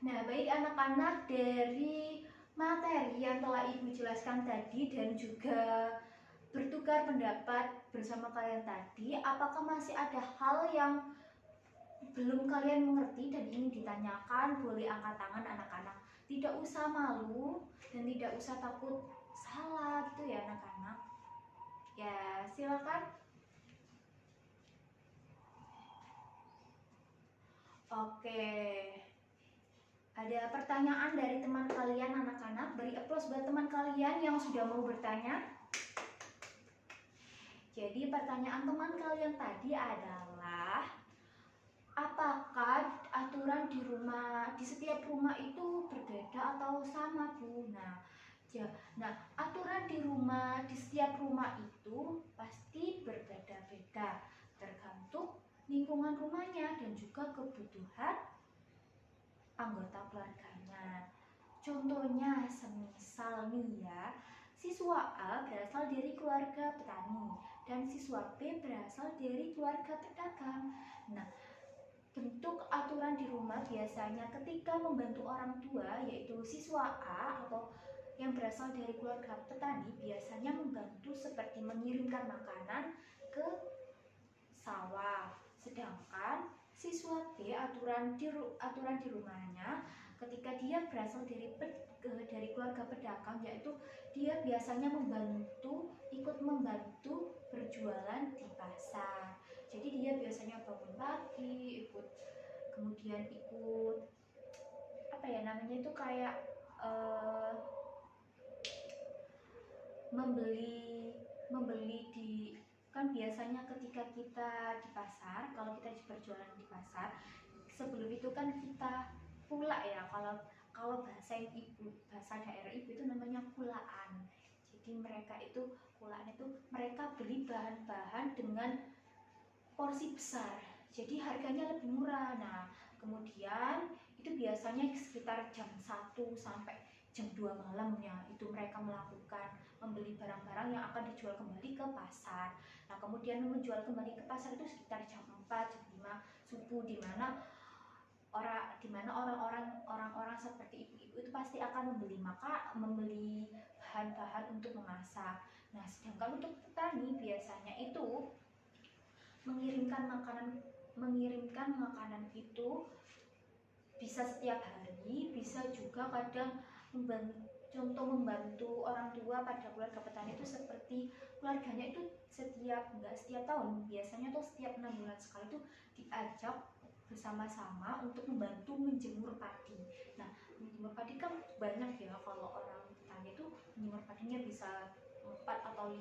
Nah, baik anak-anak, dari materi yang telah Ibu jelaskan tadi dan juga bertukar pendapat bersama kalian tadi, apakah masih ada hal yang belum kalian mengerti dan ingin ditanyakan? Boleh angkat tangan anak-anak. Tidak usah malu dan tidak usah takut salah gitu ya anak-anak. Ya, silakan. Oke. Ada pertanyaan dari teman kalian anak-anak? Beri aplaus buat teman kalian yang sudah mau bertanya. Jadi pertanyaan teman kalian tadi adalah, apakah aturan di setiap rumah itu berbeda atau sama, Bu? Nah, aturan di setiap rumah itu pasti berbeda-beda, tergantung lingkungan rumahnya dan juga kebutuhan anggota keluarganya. Contohnya, semisal nih ya, siswa A berasal dari keluarga petani dan siswa B berasal dari keluarga pedagang. Nah, bentuk aturan di rumah biasanya ketika membantu orang tua, yaitu siswa A atau yang berasal dari keluarga petani, biasanya membantu seperti mengirimkan makanan ke sawah. Sedangkan siswa B, aturan di rumahnya ketika dia berasal dari keluarga pedagang, yaitu dia biasanya ikut membantu berjualan di pasar. Jadi dia biasanya bangun pagi, kemudian ikut apa ya namanya itu, kayak membeli di, kan biasanya ketika kita di pasar, kalau kita berjualan di pasar, sebelum itu kan kita pula ya, kalau bahasa daerah ibu itu namanya pulaan. Jadi mereka itu pulaan itu mereka beli bahan-bahan dengan porsi besar, jadi harganya lebih murah. Nah, kemudian itu biasanya sekitar jam 1 sampai jam 2 malam ya, itu mereka melakukan membeli barang-barang yang akan dijual kembali ke pasar. Nah, kemudian menjual kembali ke pasar itu sekitar jam 4, jam 5 subuh, di mana orang-orang seperti ibu-ibu itu pasti akan membeli bahan-bahan untuk memasak. Nah, sedangkan untuk petani biasanya itu mengirimkan makanan itu bisa setiap hari, bisa juga kadang membantu orang tua pada keluarga petani itu, seperti keluarganya itu nggak setiap tahun, biasanya tuh setiap 6 bulan sekali itu diajak bersama-sama untuk membantu menjemur padi. Nah, menjemur padi kan banyak ya, kalau orang petani itu menjemur padinya bisa 4 atau 5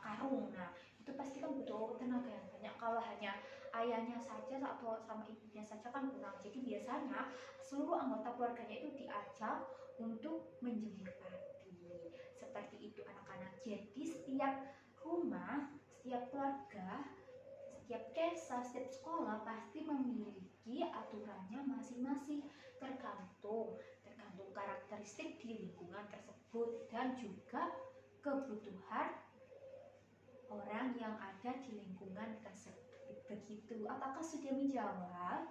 karung. Nah, itu pasti kan butuh tenaga yang banyak. Kalau hanya ayahnya saja atau sama ibunya saja kan kurang. Jadi biasanya seluruh anggota keluarganya itu diajak untuk menjemur padi. Seperti itu anak-anak. Jadi setiap rumah, setiap keluarga, setiap desa, setiap sekolah pasti memiliki aturannya masing-masing, tergantung karakteristik di lingkungan tersebut dan juga kebutuhan orang yang ada di lingkungan tersebut. Begitu. Apakah sudah menjawab?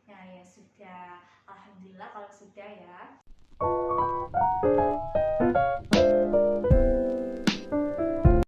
Nah, ya sudah. Alhamdulillah kalau sudah ya.